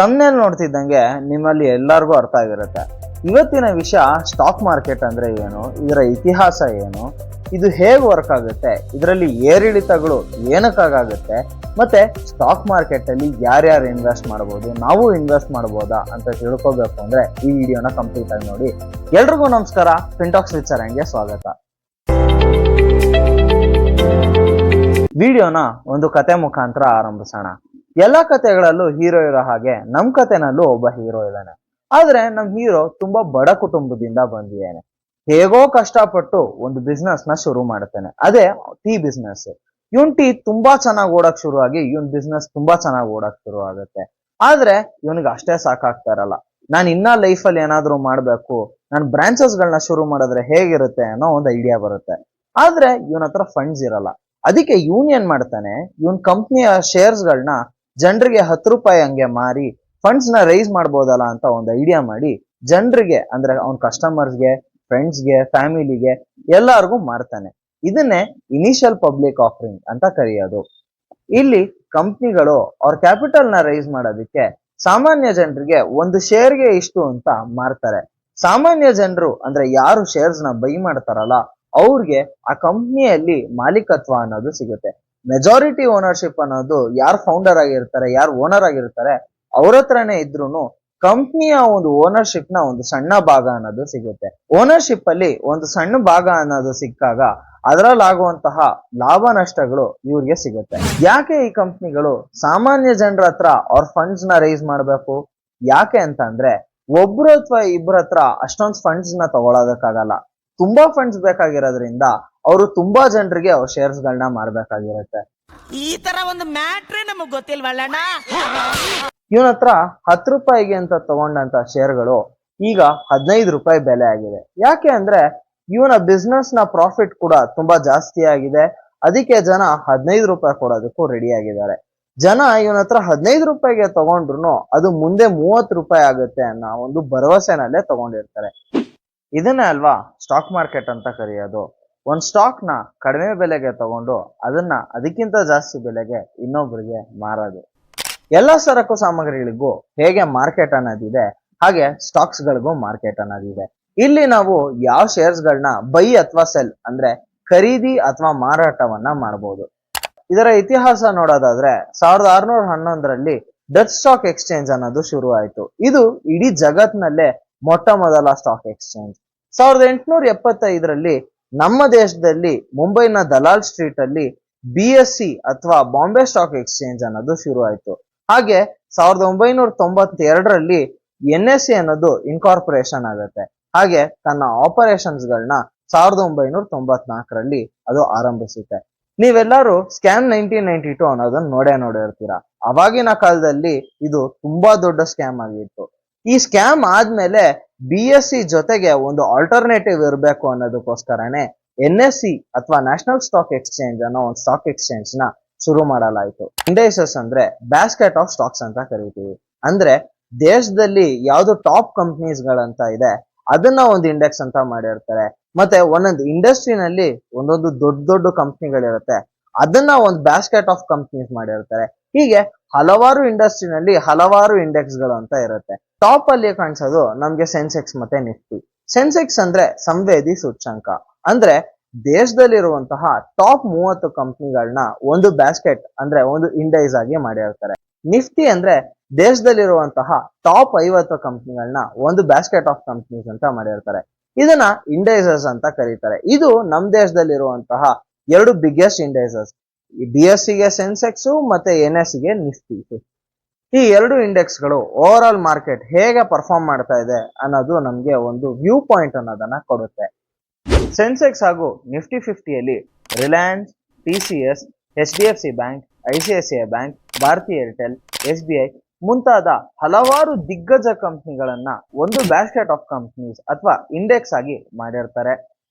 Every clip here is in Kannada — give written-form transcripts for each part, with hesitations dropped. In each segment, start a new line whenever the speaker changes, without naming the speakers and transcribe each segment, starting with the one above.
ತಮ್ನೇಲ್ ನೋಡ್ತಿದ್ದಂಗೆ ನಿಮ್ಮಲ್ಲಿ ಎಲ್ಲರಿಗೂ ಅರ್ಥ ಆಗಿರುತ್ತೆ. ಇವತ್ತಿನ ವಿಷಯ ಸ್ಟಾಕ್ ಮಾರ್ಕೆಟ್ ಅಂದ್ರೆ ಏನು, ಇದರ ಇತಿಹಾಸ ಏನು, ಇದು ಹೇಗೆ ವರ್ಕ್ ಆಗುತ್ತೆ, ಇದರಲ್ಲಿ ಏರಿಳಿತಗಳು ಏನಕ್ಕಾಗುತ್ತೆ, ಮತ್ತೆ ಸ್ಟಾಕ್ ಮಾರ್ಕೆಟ್ ಅಲ್ಲಿ ಯಾರ್ಯಾರು ಇನ್ವೆಸ್ಟ್ ಮಾಡಬಹುದು, ನಾವು ಇನ್ವೆಸ್ಟ್ ಮಾಡಬಹುದಾ ಅಂತ ತಿಳ್ಕೋಬೇಕು ಅಂದ್ರೆ ಈ ವಿಡಿಯೋನ ಕಂಪ್ಲೀಟ್ ಆಗಿ ನೋಡಿ. ಎಲ್ರಿಗೂ ನಮಸ್ಕಾರ, ಫಿನ್ಟಾಕ್ಸ್ ವಿತ್ ಸರಂಗೆ ಸ್ವಾಗತ. ವಿಡಿಯೋನ ಒಂದು ಕತೆ ಮುಖಾಂತರ ಆರಂಭಿಸೋಣ. ಎಲ್ಲಾ ಕತೆಗಳಲ್ಲೂ ಹೀರೋ ಇರೋ ಹಾಗೆ ನಮ್ ಕತೆನಲ್ಲೂ ಒಬ್ಬ ಹೀರೋ ಇದ್ದಾನೆ. ಆದ್ರೆ ನಮ್ ಹೀರೋ ತುಂಬಾ ಬಡ ಕುಟುಂಬದಿಂದ ಬಂದಿದ್ದಾನೆ. ಹೇಗೋ ಕಷ್ಟಪಟ್ಟು ಒಂದು ಬಿಸ್ನೆಸ್ ನ ಶುರು ಮಾಡುತ್ತಾನೆ, ಅದೇ ಟೀ ಬಿಸ್ನೆಸ್. ಇವನ್ ಟೀ ತುಂಬಾ ಚೆನ್ನಾಗಿ ಓಡಕ್ ಶುರು ಆಗಿ ಇವನ್ ಬಿಸ್ನೆಸ್ ತುಂಬಾ ಚೆನ್ನಾಗಿ ಓಡಕ್ ಶುರು ಆಗುತ್ತೆ. ಆದ್ರೆ ಇವನಿಗೆ ಅಷ್ಟೇ ಸಾಕಾಗ್ತಾ ಇರಲ್ಲ. ನಾನು ಇನ್ನ ಲೈಫ್ ಅಲ್ಲಿ ಏನಾದ್ರು ಮಾಡ್ಬೇಕು, ನಾನು ಬ್ರಾಂಚಸ್ ಗಳನ್ನ ಶುರು ಮಾಡಿದ್ರೆ ಹೇಗಿರುತ್ತೆ ಅನ್ನೋ ಒಂದು ಐಡಿಯಾ ಬರುತ್ತೆ. ಆದ್ರೆ ಇವನ ಹತ್ರ ಫಂಡ್ಸ್ ಇರಲ್ಲ. ಅದಕ್ಕೆ ಇವನ್ ಏನ್ ಮಾಡ್ತಾನೆ, ಇವನ್ ಕಂಪ್ನಿಯ ಶೇರ್ಸ್ ಗಳನ್ನ ಜನರಿಗೆ 10 ರೂಪಾಯಿ ಹಂಗೆ ಮಾರಿ ಫಂಡ್ಸ್ ನ ರೈಸ್ ಮಾಡ್ಬೋದಲ್ಲ ಅಂತ ಒಂದು ಐಡಿಯಾ ಮಾಡಿ ಜನರಿಗೆ, ಅಂದ್ರೆ ಅವ್ನ ಕಸ್ಟಮರ್ಸ್ಗೆ, ಫ್ರೆಂಡ್ಸ್ಗೆ, ಫ್ಯಾಮಿಲಿಗೆ ಎಲ್ಲಾರ್ಗು ಮಾರ್ತಾನೆ. ಇದನ್ನೇ ಇನಿಷಿಯಲ್ ಪಬ್ಲಿಕ್ ಆಫರಿಂಗ್ ಅಂತ ಕರೆಯೋದು. ಇಲ್ಲಿ ಕಂಪ್ನಿಗಳು ಅವ್ರ ಕ್ಯಾಪಿಟಲ್ ನ ರೈಸ್ ಮಾಡೋದಕ್ಕೆ ಸಾಮಾನ್ಯ ಜನರಿಗೆ ಒಂದು ಶೇರ್ಗೆ ಇಷ್ಟು ಅಂತ ಮಾರ್ತಾರೆ. ಸಾಮಾನ್ಯ ಜನರು ಅಂದ್ರೆ ಯಾರು ಶೇರ್ಸ್ ನ ಬೈ ಮಾಡ್ತಾರಲ್ಲ ಅವ್ರಿಗೆ ಆ ಕಂಪ್ನಿಯಲ್ಲಿ ಮಾಲೀಕತ್ವ ಅನ್ನೋದು ಸಿಗುತ್ತೆ. ಮೆಜಾರಿಟಿ ಓನರ್ಶಿಪ್ ಅನ್ನೋದು ಯಾರು ಫೌಂಡರ್ ಆಗಿರ್ತಾರೆ, ಯಾರು ಓನರ್ ಆಗಿರ್ತಾರೆ ಅವ್ರ ಹತ್ರನೇ ಇದ್ರೂನು ಕಂಪ್ನಿಯ ಒಂದು ಓನರ್ಶಿಪ್ ನ ಒಂದು ಸಣ್ಣ ಭಾಗ ಅನ್ನೋದು ಸಿಗುತ್ತೆ. ಓನರ್ಶಿಪ್ ಅಲ್ಲಿ ಒಂದು ಸಣ್ಣ ಭಾಗ ಅನ್ನೋದು ಸಿಕ್ಕಾಗ ಅದರಲ್ಲಾಗುವಂತಹ ಲಾಭ ನಷ್ಟಗಳು ಇವ್ರಿಗೆ ಸಿಗುತ್ತೆ. ಯಾಕೆ ಈ ಕಂಪ್ನಿಗಳು ಸಾಮಾನ್ಯ ಜನರ ಹತ್ರ ಅವ್ರ ಫಂಡ್ಸ್ ನ ರೈಸ್ ಮಾಡ್ಬೇಕು? ಯಾಕೆ ಅಂತ ಅಂದ್ರೆ ಒಬ್ರು ಅಥವಾ ಇಬ್ಬರ ಹತ್ರ ಅಷ್ಟೊಂದು ಫಂಡ್ಸ್ ನ ತಗೊಳೋದಕ್ಕಾಗಲ್ಲ. ತುಂಬಾ ಫಂಡ್ಸ್ ಬೇಕಾಗಿರೋದ್ರಿಂದ ಅವರು ತುಂಬಾ ಜನರಿಗೆ ಅವ್ರ ಶೇರ್ಸ್ ಗಳನ್ನ ಮಾರ್ಬೇಕಾಗಿರುತ್ತೆ.
ಈ ತರ ಒಂದು ಮ್ಯಾಟ್ರೇ ನಮಗ್ ಗೊತ್ತಿಲ್ವಲ್ಲಣ್ಣ.
ಇವನ ಹತ್ರ 10 ರೂಪಾಯಿಗೆ ಅಂತ ತಗೊಂಡಂತ ಶೇರ್ಗಳು ಈಗ 15 ರೂಪಾಯಿ ಬೆಲೆ ಆಗಿದೆ. ಯಾಕೆ ಅಂದ್ರೆ ಇವನ ಬಿಸ್ನೆಸ್ ನ ಪ್ರಾಫಿಟ್ ಕೂಡ ತುಂಬಾ ಜಾಸ್ತಿ ಆಗಿದೆ. ಅದಕ್ಕೆ ಜನ 15 ರೂಪಾಯಿ ಕೊಡೋದಕ್ಕೂ ರೆಡಿ ಆಗಿದ್ದಾರೆ. ಜನ ಇವನ ಹತ್ರ 15 ರೂಪಾಯಿಗೆ ತಗೊಂಡ್ರು ಅದು ಮುಂದೆ 30 ರೂಪಾಯಿ ಆಗುತ್ತೆ ಅನ್ನೋ ಒಂದು ಭರವಸೆನಲ್ಲೇ ತಗೊಂಡಿರ್ತಾರೆ. ಇದನ್ನೇ ಅಲ್ವಾ ಸ್ಟಾಕ್ ಮಾರ್ಕೆಟ್ ಅಂತ ಕರೆಯೋದು. ಒಂದ್ ಸ್ಟಾಕ್ ನ ಕಡಿಮೆ ಬೆಲೆಗೆ ತಗೊಂಡು ಅದನ್ನ ಅದಕ್ಕಿಂತ ಜಾಸ್ತಿ ಬೆಲೆಗೆ ಇನ್ನೊಬ್ಬರಿಗೆ ಮಾರೋದು. ಎಲ್ಲಾ ಸರಕು ಸಾಮಗ್ರಿಗಳಿಗೂ ಹೇಗೆ ಮಾರ್ಕೆಟ್ ಅನ್ನೋದಿದೆ, ಹಾಗೆ ಸ್ಟಾಕ್ಸ್ ಗಳಿಗೂ ಮಾರ್ಕೆಟ್ ಅನ್ನೋದಿದೆ. ಇಲ್ಲಿ ನಾವು ಯಾವ ಶೇರ್ಸ್ ಗಳನ್ನ ಬೈ ಅಥವಾ ಸೆಲ್ ಅಂದ್ರೆ ಖರೀದಿ ಅಥವಾ ಮಾರಾಟವನ್ನ ಮಾಡಬಹುದು. ಇದರ ಇತಿಹಾಸ ನೋಡೋದಾದ್ರೆ 1611ರಲ್ಲಿ ಡಚ್ ಸ್ಟಾಕ್ ಎಕ್ಸ್ಚೇಂಜ್ ಅನ್ನೋದು ಶುರು ಆಯ್ತು. ಇದು ಇಡೀ ಜಗತ್ನಲ್ಲೇ ಮೊಟ್ಟ ಮೊದಲ ಸ್ಟಾಕ್ ಎಕ್ಸ್ಚೇಂಜ್. 1875ರಲ್ಲಿ ನಮ್ಮ ದೇಶದಲ್ಲಿ ಮುಂಬೈನ ದಲಾಲ್ ಸ್ಟ್ರೀಟ್ ಅಲ್ಲಿ BSE ಅಥವಾ ಬಾಂಬೆ ಸ್ಟಾಕ್ ಎಕ್ಸ್ಚೇಂಜ್ ಅನ್ನೋದು ಶುರು ಆಯ್ತು. ಹಾಗೆ 1992ರಲ್ಲಿ NSE ಅನ್ನೋದು ಇನ್ಕಾರ್ಪೊರೇಷನ್ ಆಗುತ್ತೆ. ಹಾಗೆ ತನ್ನ ಆಪರೇಷನ್ಸ್ ಗಳನ್ನ 1994ರಲ್ಲಿ ಅದು ಆರಂಭಿಸುತ್ತೆ. ನೀವೆಲ್ಲರೂ ಸ್ಕ್ಯಾಮ್ 1992 ಅನ್ನೋದನ್ನ ನೋಡಿರ್ತೀರಾ. ಅವಾಗಿನ ಕಾಲದಲ್ಲಿ ಇದು ತುಂಬಾ ದೊಡ್ಡ ಸ್ಕ್ಯಾಮ್ ಆಗಿತ್ತು. ಈ ಸ್ಕ್ಯಾಮ್ ಆದ್ಮೇಲೆ BSE ಜೊತೆಗೆ ಒಂದು ಆಲ್ಟರ್ನೇಟಿವ್ ಇರಬೇಕು ಅನ್ನೋದಕ್ಕೋಸ್ಕರನೇ NSE ಅಥವಾ ನ್ಯಾಷನಲ್ ಸ್ಟಾಕ್ ಎಕ್ಸ್ಚೇಂಜ್ ಅನ್ನೋ ಒಂದು ಸ್ಟಾಕ್ ಎಕ್ಸ್ಚೇಂಜ್ ನ ಶುರು ಮಾಡಲಾಯಿತು. ಇಂಡೈಸಸ್ ಅಂದ್ರೆ ಬ್ಯಾಸ್ಕೆಟ್ ಆಫ್ ಸ್ಟಾಕ್ಸ್ ಅಂತ ಕರಿತೀವಿ. ಅಂದ್ರೆ ದೇಶದಲ್ಲಿ ಯಾವ್ದು ಟಾಪ್ ಕಂಪ್ನೀಸ್ ಗಳಂತ ಇದೆ ಅದನ್ನ ಒಂದು ಇಂಡೆಕ್ಸ್ ಅಂತ ಮಾಡಿರ್ತಾರೆ. ಮತ್ತೆ ಒಂದೊಂದು ಇಂಡಸ್ಟ್ರಿನಲ್ಲಿ ಒಂದೊಂದು ದೊಡ್ಡ ದೊಡ್ಡ ಕಂಪ್ನಿಗಳಿರುತ್ತೆ, ಅದನ್ನ ಒಂದು ಬ್ಯಾಸ್ಕೆಟ್ ಆಫ್ ಕಂಪ್ನೀಸ್ ಮಾಡಿರ್ತಾರೆ. ಹೀಗೆ ಹಲವಾರು ಇಂಡಸ್ಟ್ರಿನಲ್ಲಿ ಹಲವಾರು ಇಂಡೆಕ್ಸ್ ಗಳು ಅಂತ ಇರುತ್ತೆ. ಟಾಪ್ ಅಲ್ಲಿ ಕಾಣಿಸೋದು ನಮ್ಗೆ ಸೆನ್ಸೆಕ್ಸ್ ಮತ್ತೆ ನಿಫ್ಟಿ. ಸೆನ್ಸೆಕ್ಸ್ ಅಂದ್ರೆ ಸಂವೇದಿ ಸೂಚ್ಯಂಕ. ಅಂದ್ರೆ ದೇಶದಲ್ಲಿರುವಂತಹ ಟಾಪ್ 30 ಕಂಪ್ನಿಗಳನ್ನ ಒಂದು ಬ್ಯಾಸ್ಕೆಟ್ ಅಂದ್ರೆ ಒಂದು ಇಂಡೈಸ್ ಆಗಿ ಮಾಡಿರ್ತಾರೆ. ನಿಫ್ಟಿ ಅಂದ್ರೆ ದೇಶದಲ್ಲಿರುವಂತಹ ಟಾಪ್ 50 ಕಂಪ್ನಿಗಳನ್ನ ಒಂದು ಬ್ಯಾಸ್ಕೆಟ್ ಆಫ್ ಕಂಪ್ನೀಸ್ ಅಂತ ಮಾಡಿರ್ತಾರೆ. ಇದನ್ನ ಇಂಡೈಸಸ್ ಅಂತ ಕರೀತಾರೆ. ಇದು ನಮ್ ದೇಶದಲ್ಲಿರುವಂತಹ 2 ಬಿಗ್ಗೆಸ್ಟ್ ಇಂಡೈಸಸ್, BSE ಗೆ ಸೆನ್ಸೆಕ್ಸ್ ಮತ್ತೆ NSE ಗೆ ನಿಫ್ಟಿ. ಈ 2 ಇಂಡೆಕ್ಸ್ ಗಳು ಓವರ್ ಆಲ್ ಮಾರ್ಕೆಟ್ ಹೇಗೆ ಪರ್ಫಾರ್ಮ್ ಮಾಡ್ತಾ ಇದೆ ಅನ್ನೋದು ನಮ್ಗೆ ಒಂದು ವ್ಯೂ ಪಾಯಿಂಟ್ ಅನ್ನೋದನ್ನ ಕೊಡುತ್ತೆ. ಸೆನ್ಸೆಕ್ಸ್ ಹಾಗೂ ನಿಫ್ಟಿ 50ಯಲ್ಲಿ Reliance, TCS, HDFC bank, ICICI bank, Bharti Airtel, SBI ಮುಂತಾದ ಹಲವಾರು ದಿಗ್ಗಜ ಕಂಪ್ನಿಗಳನ್ನ ಒಂದು ಬ್ಯಾಸ್ಕೆಟ್ ಆಫ್ ಕಂಪ್ನೀಸ್ ಅಥವಾ ಇಂಡೆಕ್ಸ್ ಆಗಿ ಮಾಡಿರ್ತಾರೆ.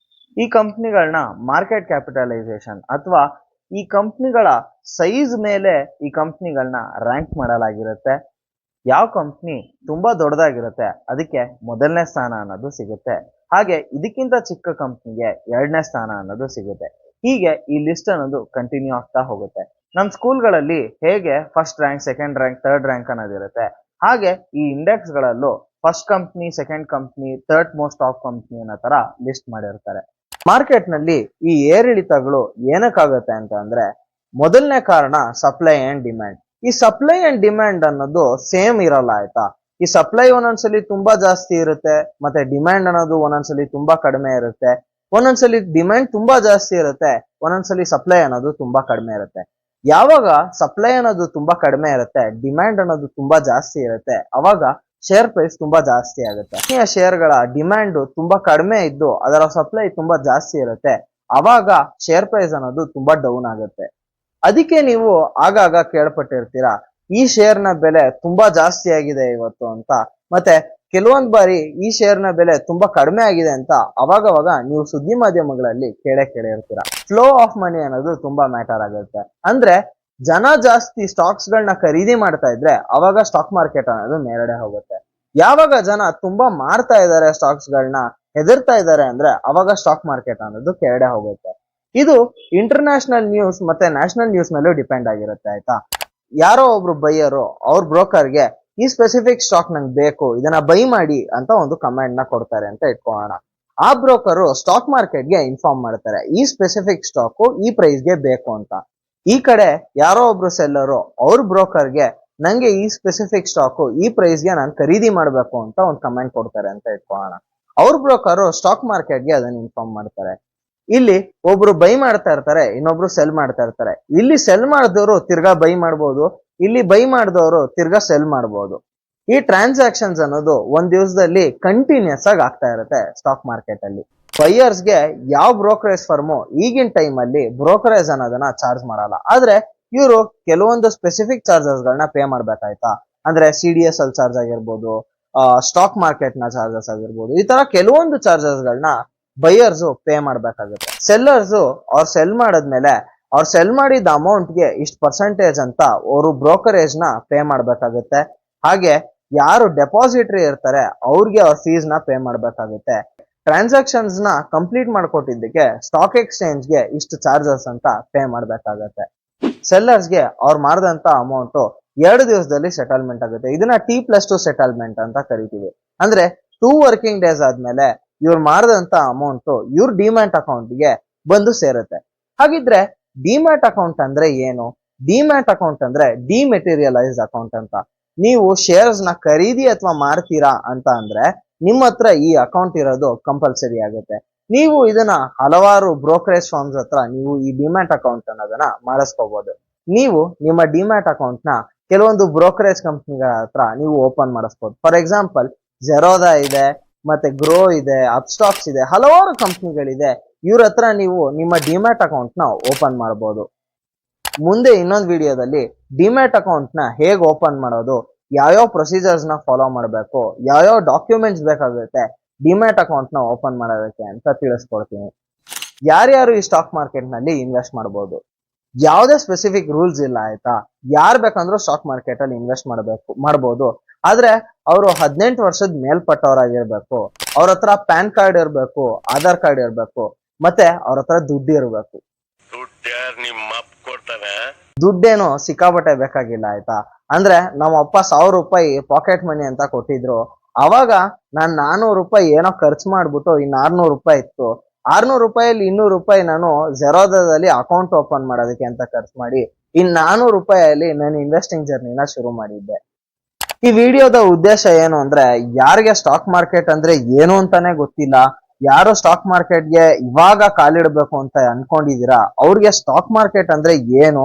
ಈ ಕಂಪ್ನಿಗಳನ್ನ ಮಾರ್ಕೆಟ್ ಕ್ಯಾಪಿಟಲೈಸೇಷನ್ ಅಥವಾ ಈ ಕಂಪ್ನಿಗಳ ಸೈಜ್ ಮೇಲೆ ಈ ಕಂಪ್ನಿಗಳನ್ನ ರ್ಯಾಂಕ್ ಮಾಡಲಾಗಿರುತ್ತೆ. ಯಾವ ಕಂಪ್ನಿ ತುಂಬಾ ದೊಡ್ಡದಾಗಿರುತ್ತೆ ಅದಕ್ಕೆ ಮೊದಲನೇ ಸ್ಥಾನ ಅನ್ನೋದು ಸಿಗುತ್ತೆ. ಹಾಗೆ ಇದಕ್ಕಿಂತ ಚಿಕ್ಕ ಕಂಪ್ನಿಗೆ 2ನೇ ಸ್ಥಾನ ಅನ್ನೋದು ಸಿಗುತ್ತೆ. ಹೀಗೆ ಈ ಲಿಸ್ಟ್ ಅನ್ನೋದು ಕಂಟಿನ್ಯೂ ಆಗ್ತಾ ಹೋಗುತ್ತೆ. ನಮ್ ಸ್ಕೂಲ್ಗಳಲ್ಲಿ ಹೇಗೆ first rank, second rank, third rank ಅನ್ನೋದಿರುತ್ತೆ, ಹಾಗೆ ಈ ಇಂಡೆಕ್ಸ್ ಗಳಲ್ಲೂ first company, second company, third most top company ಅನ್ನೋ ತರ ಲಿಸ್ಟ್ ಮಾಡಿರ್ತಾರೆ. ಮಾರ್ಕೆಟ್ ನಲ್ಲಿ ಈ ಏರಿಳಿತಗಳು ಏನಕ್ಕಾಗತ್ತೆ ಅಂತ ಅಂದ್ರೆ, ಮೊದಲನೇ ಕಾರಣ ಸಪ್ಲೈ ಅಂಡ್ ಡಿಮ್ಯಾಂಡ್. ಈ ಸಪ್ಲೈ ಅಂಡ್ ಡಿಮ್ಯಾಂಡ್ ಅನ್ನೋದು ಸೇಮ್ ಇರಲ್ಲ ಆಯ್ತಾ. ಈ ಸಪ್ಲೈ ಒಂದೊಂದ್ಸಲಿ ತುಂಬಾ ಜಾಸ್ತಿ ಇರುತ್ತೆ, ಮತ್ತೆ ಡಿಮ್ಯಾಂಡ್ ಅನ್ನೋದು ಒಂದೊಂದ್ಸಲಿ ತುಂಬಾ ಕಡಿಮೆ ಇರುತ್ತೆ. ಒಂದೊಂದ್ಸಲಿ ಡಿಮ್ಯಾಂಡ್ ತುಂಬಾ ಜಾಸ್ತಿ ಇರುತ್ತೆ, ಒಂದೊಂದ್ಸಲಿ ಸಪ್ಲೈ ಅನ್ನೋದು ತುಂಬಾ ಕಡಿಮೆ ಇರುತ್ತೆ. ಯಾವಾಗ ಸಪ್ಲೈ ಅನ್ನೋದು ತುಂಬಾ ಕಡಿಮೆ ಇರುತ್ತೆ, ಡಿಮ್ಯಾಂಡ್ ಅನ್ನೋದು ತುಂಬಾ ಜಾಸ್ತಿ ಇರುತ್ತೆ, ಅವಾಗ ಶೇರ್ ಪ್ರೈಸ್ ತುಂಬಾ ಜಾಸ್ತಿ ಆಗುತ್ತೆ. ಈ ಶೇರ್ಗಳ ಡಿಮ್ಯಾಂಡ್ ತುಂಬಾ ಕಡಿಮೆ ಇದ್ದು ಅದರ ಸಪ್ಲೈ ತುಂಬಾ ಜಾಸ್ತಿ ಇರುತ್ತೆ, ಅವಾಗ ಶೇರ್ ಪ್ರೈಸ್ ಅನ್ನೋದು ತುಂಬಾ ಡೌನ್ ಆಗುತ್ತೆ. ಅದಕ್ಕೆ ನೀವು ಆಗಾಗ ಕೇಳ್ಪಟ್ಟಿರ್ತೀರಾ, ಈ ಶೇರ್ ನ ಬೆಲೆ ತುಂಬಾ ಜಾಸ್ತಿ ಆಗಿದೆ ಇವತ್ತು ಅಂತ, ಮತ್ತೆ ಕೆಲವೊಂದ್ ಬಾರಿ ಈ ಶೇರ್ ನ ಬೆಲೆ ತುಂಬಾ ಕಡಿಮೆ ಆಗಿದೆ ಅಂತ ಅವಾಗವಾಗ ನೀವು ಸುದ್ದಿ ಮಾಧ್ಯಮಗಳಲ್ಲಿ ಕೇಳಿರ್ತೀರಾ. ಫ್ಲೋ ಆಫ್ ಮನಿ ಅನ್ನೋದು ತುಂಬಾ ಮ್ಯಾಟರ್ ಆಗುತ್ತೆ. ಅಂದ್ರೆ ಜನ ಜಾಸ್ತಿ ಸ್ಟಾಕ್ಸ್ ಗಳನ್ನ ಖರೀದಿ ಮಾಡ್ತಾ ಇದ್ರೆ ಅವಾಗ ಸ್ಟಾಕ್ ಮಾರ್ಕೆಟ್ ಅನ್ನೋದು ಮೇಲ್ಗಡೆ ಹೋಗುತ್ತೆ. ಯಾವಾಗ ಜನ ತುಂಬಾ ಮಾರ್ತಾ ಇದ್ದಾರೆ ಸ್ಟಾಕ್ಸ್ ಗಳನ್ನ, ಹೆದರ್ತಾ ಇದ್ದಾರೆ ಅಂದ್ರೆ ಅವಾಗ ಸ್ಟಾಕ್ ಮಾರ್ಕೆಟ್ ಅನ್ನೋದು ಕೆಳಗಡೆ ಹೋಗುತ್ತೆ. ಇದು ಇಂಟರ್ನ್ಯಾಷನಲ್ ನ್ಯೂಸ್ ಮತ್ತೆ ನ್ಯಾಷನಲ್ ನ್ಯೂಸ್ ಮೇಲೂ ಡಿಪೆಂಡ್ ಆಗಿರುತ್ತೆ ಆಯ್ತಾ. ಯಾರೋ ಒಬ್ರು ಬೈಯರು ಅವ್ರ ಬ್ರೋಕರ್ಗೆ ಈ ಸ್ಪೆಸಿಫಿಕ್ ಸ್ಟಾಕ್ ನಂಗೆ ಬೇಕು, ಇದನ್ನ ಬೈ ಮಾಡಿ ಅಂತ ಒಂದು ಕಮೆಂಟ್ ನ ಕೊಡ್ತಾರೆ ಅಂತ ಇಟ್ಕೊಳ್ಳೋಣ. ಆ ಬ್ರೋಕರ್ ಸ್ಟಾಕ್ ಮಾರ್ಕೆಟ್ಗೆ ಇನ್ಫಾರ್ಮ್ ಮಾಡ್ತಾರೆ, ಈ ಸ್ಪೆಸಿಫಿಕ್ ಸ್ಟಾಕ್ ಈ ಪ್ರೈಸ್ಗೆ ಬೇಕು ಅಂತ. ಈ ಕಡೆ ಯಾರೋ ಒಬ್ರು ಸೆಲ್ಲರು ಅವ್ರ ಬ್ರೋಕರ್ಗೆ ನಂಗೆ ಈ ಸ್ಪೆಸಿಫಿಕ್ ಸ್ಟಾಕ್ ಈ ಪ್ರೈಸ್ಗೆ ನಾನು ಖರೀದಿ ಮಾಡಬೇಕು ಅಂತ ಒಂದು ಕಮೆಂಟ್ ಕೊಡ್ತಾರೆ ಅಂತ ಇಟ್ಕೊಳ್ಳೋಣ. ಅವ್ರ ಬ್ರೋಕರ್ ಸ್ಟಾಕ್ ಮಾರ್ಕೆಟ್ಗೆ ಅದನ್ನ ಇನ್ಫಾರ್ಮ್ ಮಾಡ್ತಾರೆ. ಇಲ್ಲಿ ಒಬ್ರು ಬೈ ಮಾಡ್ತಾ ಇರ್ತಾರೆ, ಇನ್ನೊಬ್ರು ಸೆಲ್ ಮಾಡ್ತಾ ಇರ್ತಾರೆ. ಇಲ್ಲಿ ಸೆಲ್ ಮಾಡಿದವರು ತಿರ್ಗಾ ಬೈ ಮಾಡ್ಬೋದು, ಇಲ್ಲಿ ಬೈ ಮಾಡಿದವರು ತಿರ್ಗಾ ಸೆಲ್ ಮಾಡ್ಬೋದು. ಈ ಟ್ರಾನ್ಸಾಕ್ಷನ್ಸ್ ಅನ್ನೋದು ಒಂದ್ ದಿವಸದಲ್ಲಿ ಕಂಟಿನ್ಯೂಸ್ ಆಗಿ ಆಗ್ತಾ ಇರುತ್ತೆ ಸ್ಟಾಕ್ ಮಾರ್ಕೆಟ್ ಅಲ್ಲಿ. ಬೈಯರ್ಸ್ಗೆ ಯಾವ ಬ್ರೋಕರೇಜ್ ಫರ್ಮು ಈಗಿನ ಟೈಮ್ ಅಲ್ಲಿ ಬ್ರೋಕರೇಜ್ ಅನ್ನೋದನ್ನ ಚಾರ್ಜ್ ಮಾಡಲ್ಲ, ಆದ್ರೆ ಇವರು ಕೆಲವೊಂದು ಸ್ಪೆಸಿಫಿಕ್ ಚಾರ್ಜಸ್ ಗಳನ್ನ ಪೇ ಮಾಡ್ಬೇಕಾಯ್ತಾ. ಅಂದ್ರೆ CDS ಅಲ್ಲಿ ಚಾರ್ಜ್ ಆಗಿರ್ಬೋದು, ಸ್ಟಾಕ್ ಮಾರ್ಕೆಟ್ ನ ಚಾರ್ಜಸ್ ಆಗಿರ್ಬೋದು, ಈ ತರ ಕೆಲವೊಂದು ಚಾರ್ಜಸ್ ಗಳನ್ನ ಬೈಯರ್ಸ್ ಪೇ ಮಾಡ್ಬೇಕಾಗುತ್ತೆ. ಸೆಲ್ಲರ್ಸ್ ಅವ್ರು ಸೆಲ್ ಮಾಡಿದ್ಮೇಲೆ ಅವ್ರು ಸೆಲ್ ಮಾಡಿದ ಅಮೌಂಟ್ಗೆ ಇಷ್ಟು ಪರ್ಸೆಂಟೇಜ್ ಅಂತ ಅವರು ಬ್ರೋಕರೇಜ್ ನ ಪೇ ಮಾಡ್ಬೇಕಾಗುತ್ತೆ. ಹಾಗೆ ಯಾರು ಡೆಪಾಸಿಟರಿ ಇರ್ತಾರೆ ಅವ್ರಿಗೆ ಅವ್ರ ಫೀಸ್ ನ ಪೇ ಮಾಡ್ಬೇಕಾಗುತ್ತೆ. ಟ್ರಾನ್ಸಾಕ್ಷನ್ಸ್ ನ ಕಂಪ್ಲೀಟ್ ಮಾಡ್ಕೊಟ್ಟಿದ್ದಕ್ಕೆ ಸ್ಟಾಕ್ ಎಕ್ಸ್ಚೇಂಜ್ಗೆ ಇಷ್ಟು ಚಾರ್ಜಸ್ ಅಂತ ಪೇ ಮಾಡ್ಬೇಕಾಗತ್ತೆ. ಸೆಲ್ಲರ್ಸ್ಗೆ ಅವ್ರು ಮಾರಿದಂತ ಅಮೌಂಟ್ 2 ದಿವಸದಲ್ಲಿ ಸೆಟಲ್ಮೆಂಟ್ ಆಗುತ್ತೆ. ಇದನ್ನ T+2 ಸೆಟಲ್ಮೆಂಟ್ ಅಂತ ಕರಿತೀವಿ. ಅಂದ್ರೆ 2 ವರ್ಕಿಂಗ್ ಡೇಸ್ ಆದ್ಮೇಲೆ ಇವ್ರು ಮಾರಿದಂತ ಅಮೌಂಟ್ ಇವ್ರ ಡಿಮ್ಯಾಟ್ ಅಕೌಂಟ್ಗೆ ಬಂದು ಸೇರುತ್ತೆ. ಹಾಗಿದ್ರೆ ಡಿಮ್ಯಾಟ್ ಅಕೌಂಟ್ ಅಂದ್ರೆ ಏನು? ಡಿಮ್ಯಾಟ್ ಅಕೌಂಟ್ ಅಂದ್ರೆ ಡಿಮೆಟೀರಿಯಲೈಸ್ಡ್ ಅಕೌಂಟ್ ಅಂತ. ನೀವು ಶೇರ್ಸ್ ನ ಖರೀದಿ ಅಥವಾ ಮಾರ್ತೀರಾ ಅಂತ ಅಂದ್ರೆ ನಿಮ್ಮ ಹತ್ರ ಈ ಅಕೌಂಟ್ ಇರೋದು ಕಂಪಲ್ಸರಿ ಆಗುತ್ತೆ. ನೀವು ಇದನ್ನ ಹಲವಾರು ಬ್ರೋಕರೇಜ್ ಫರ್ಮ್ಸ್ ಹತ್ರ ನೀವು ಈ ಡಿಮ್ಯಾಟ್ ಅಕೌಂಟ್ ಅನ್ನೋದನ್ನ ಮಾಡಿಸ್ಕೋಬಹುದು. ನೀವು ನಿಮ್ಮ ಡಿಮ್ಯಾಟ್ ಅಕೌಂಟ್ ನ ಕೆಲವೊಂದು ಬ್ರೋಕರೇಜ್ ಕಂಪ್ನಿಗಳ ಹತ್ರ ನೀವು ಓಪನ್ ಮಾಡಿಸ್ಬೋದು. ಫಾರ್ ಎಕ್ಸಾಂಪಲ್ ಜೆರೋದಾ ಇದೆ, ಮತ್ತೆ ಗ್ರೋ ಇದೆ, ಅಪ್ಸ್ಟಾಕ್ಸ್ ಇದೆ, ಹಲವಾರು ಕಂಪ್ನಿಗಳಿದೆ. ಇವ್ರ ಹತ್ರ ನೀವು ನಿಮ್ಮ ಡಿಮ್ಯಾಟ್ ಅಕೌಂಟ್ ನ ಓಪನ್ ಮಾಡಬಹುದು. ಮುಂದೆ ಇನ್ನೊಂದು ವಿಡಿಯೋದಲ್ಲಿ ಡಿಮ್ಯಾಟ್ ಅಕೌಂಟ್ ನ ಹೇಗೆ ಓಪನ್ ಮಾಡೋದು, ಯಾವ್ಯಾವ ಪ್ರೊಸೀಜರ್ಸ್ ನ ಫಾಲೋ ಮಾಡಬೇಕು, ಯಾವ್ಯಾವ ಡಾಕ್ಯುಮೆಂಟ್ಸ್ ಬೇಕಾಗುತ್ತೆ ಡಿಮ್ಯಾಟ್ ಅಕೌಂಟ್ ನ ಓಪನ್ ಮಾಡೋದಕ್ಕೆ ಅಂತ ತಿಳಿಸ್ಕೊಡ್ತೀನಿ. ಯಾರ್ಯಾರು ಈ ಸ್ಟಾಕ್ ಮಾರ್ಕೆಟ್ ನಲ್ಲಿ ಇನ್ವೆಸ್ಟ್ ಮಾಡಬಹುದು, ಯಾವುದೇ ಸ್ಪೆಸಿಫಿಕ್ ರೂಲ್ಸ್ ಇಲ್ಲ ಆಯ್ತಾ. ಯಾರು ಬೇಕಂದ್ರೂ ಸ್ಟಾಕ್ ಮಾರ್ಕೆಟ್ ಅಲ್ಲಿ ಇನ್ವೆಸ್ಟ್ ಮಾಡಬಹುದು. ಆದ್ರೆ ಅವರು 18 ವರ್ಷದ ಮೇಲ್ಪಟ್ಟವರಾಗಿರ್ಬೇಕು, ಅವ್ರ ಹತ್ರ ಪ್ಯಾನ್ ಕಾರ್ಡ್ ಇರ್ಬೇಕು, ಆಧಾರ್ ಕಾರ್ಡ್ ಇರ್ಬೇಕು, ಮತ್ತೆ ಅವ್ರ ಹತ್ರ ದುಡ್ಡು ಇರ್ಬೇಕು. ದುಡ್ಡೇನು ಸಿಕ್ಕಾಪಟ್ಟೆ ಬೇಕಾಗಿಲ್ಲ ಆಯ್ತಾ. ಅಂದ್ರೆ ನಮ್ಮ ಅಪ್ಪ 1000 ರೂಪಾಯಿ ಪಾಕೆಟ್ ಮನಿ ಅಂತ ಕೊಟ್ಟಿದ್ರು, ಅವಾಗ ನಾನ್ 400 ರೂಪಾಯಿ ಏನೋ ಖರ್ಚು ಮಾಡ್ಬಿಟ್ಟು ಇನ್ನು 600 ರೂಪಾಯಿ ಇತ್ತು. 600 ರೂಪಾಯಲ್ಲಿ 200 ರೂಪಾಯಿ ನಾನು ಜೆರೋದಾದಲ್ಲಿ ಅಕೌಂಟ್ ಓಪನ್ ಮಾಡೋದಕ್ಕೆ ಅಂತ ಖರ್ಚು ಮಾಡಿ ಇನ್ 400 ರೂಪಾಯಲ್ಲಿ ನಾನು ಇನ್ವೆಸ್ಟಿಂಗ್ ಜರ್ನಿನ ಶುರು ಮಾಡಿದ್ದೆ. ಈ ವಿಡಿಯೋದ ಉದ್ದೇಶ ಏನು ಅಂದ್ರೆ, ಯಾರಿಗೆ ಸ್ಟಾಕ್ ಮಾರ್ಕೆಟ್ ಅಂದ್ರೆ ಏನು ಅಂತಾನೆ ಗೊತ್ತಿಲ್ಲ, ಯಾರು ಸ್ಟಾಕ್ ಮಾರ್ಕೆಟ್ಗೆ ಇವಾಗ ಕಾಲಿಡಬೇಕು ಅಂತ ಅನ್ಕೊಂಡಿದೀರಾ ಅವ್ರಿಗೆ ಸ್ಟಾಕ್ ಮಾರ್ಕೆಟ್ ಅಂದ್ರೆ ಏನು,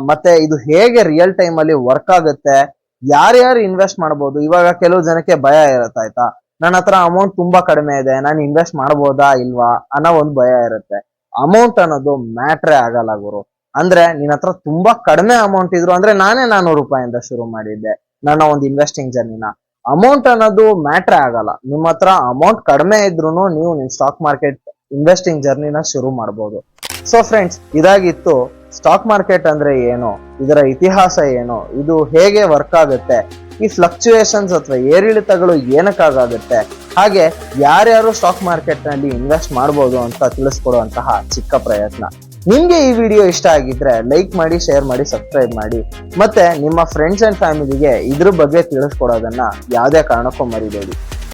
ಮತ್ತೆ ಇದು ಹೇಗೆ ರಿಯಲ್ ಟೈಮ್ ಅಲ್ಲಿ ವರ್ಕ್ ಆಗುತ್ತೆ, ಯಾರ್ಯಾರು ಇನ್ವೆಸ್ಟ್ ಮಾಡಬಹುದು. ಇವಾಗ ಕೆಲವು ಜನಕ್ಕೆ ಭಯ ಇರುತ್ತೆ ಆಯ್ತಾ, ನನ್ನ ಹತ್ರ ಅಮೌಂಟ್ ತುಂಬಾ ಕಡಿಮೆ ಇದೆ, ನಾನು ಇನ್ವೆಸ್ಟ್ ಮಾಡಬಹುದಾ ಇಲ್ವಾ ಅನ್ನೋ ಒಂದು ಭಯ ಇರುತ್ತೆ. ಅಮೌಂಟ್ ಅನ್ನೋದು ಮ್ಯಾಟ್ರೇ ಆಗಲ್ಲ ಗುರು. ಅಂದ್ರೆ ನಿನ್ನ ಹತ್ರ ತುಂಬಾ ಕಡಿಮೆ ಅಮೌಂಟ್ ಇದ್ರು, ಅಂದ್ರೆ ನಾನೇ 400 ರೂಪಾಯಿಂದ ಶುರು ಮಾಡಿದ್ದೆ ನನ್ನ ಒಂದು ಇನ್ವೆಸ್ಟಿಂಗ್ ಜರ್ನಿನ. ಅಮೌಂಟ್ ಅನ್ನೋದು ಮ್ಯಾಟ್ರೇ ಆಗಲ್ಲ. ನಿಮ್ಮ ಹತ್ರ ಅಮೌಂಟ್ ಕಡಿಮೆ ಇದ್ರು ನೀವು ನಿಮ್ ಸ್ಟಾಕ್ ಮಾರ್ಕೆಟ್ ಇನ್ವೆಸ್ಟಿಂಗ್ ಜರ್ನಿನ ಶುರು ಮಾಡಬಹುದು. ಸೊ ಫ್ರೆಂಡ್ಸ್, ಇದಾಗಿತ್ತು ಸ್ಟಾಕ್ ಮಾರ್ಕೆಟ್ ಅಂದ್ರೆ ಏನು, ಇದರ ಇತಿಹಾಸ ಏನು, ಇದು ಹೇಗೆ ವರ್ಕ್ ಆಗುತ್ತೆ, ಈ ಫ್ಲಕ್ಚುಯೇಷನ್ಸ್ ಅಥವಾ ಏರಿಳಿತಗಳು ಏನಕ್ಕಾಗುತ್ತೆ, ಹಾಗೆ ಯಾರ್ಯಾರು ಸ್ಟಾಕ್ ಮಾರ್ಕೆಟ್ ನಲ್ಲಿ ಇನ್ವೆಸ್ಟ್ ಮಾಡಬಹುದು ಅಂತ ತಿಳಿಸ್ಕೊಡುವಂತಹ ಚಿಕ್ಕ ಪ್ರಯತ್ನ. ನಿಮ್ಗೆ ಈ ವಿಡಿಯೋ ಇಷ್ಟ ಆಗಿದ್ರೆ ಲೈಕ್ ಮಾಡಿ, ಶೇರ್ ಮಾಡಿ, ಸಬ್ಸ್ಕ್ರೈಬ್ ಮಾಡಿ. ಮತ್ತೆ ನಿಮ್ಮ ಫ್ರೆಂಡ್ಸ್ ಅಂಡ್ ಫ್ಯಾಮಿಲಿಗೆ ಇದ್ರ ಬಗ್ಗೆ ತಿಳಿಸ್ಕೊಡೋದನ್ನ ಯಾವುದೇ ಕಾರಣಕ್ಕೂ ಮರಿಬೇಡಿ.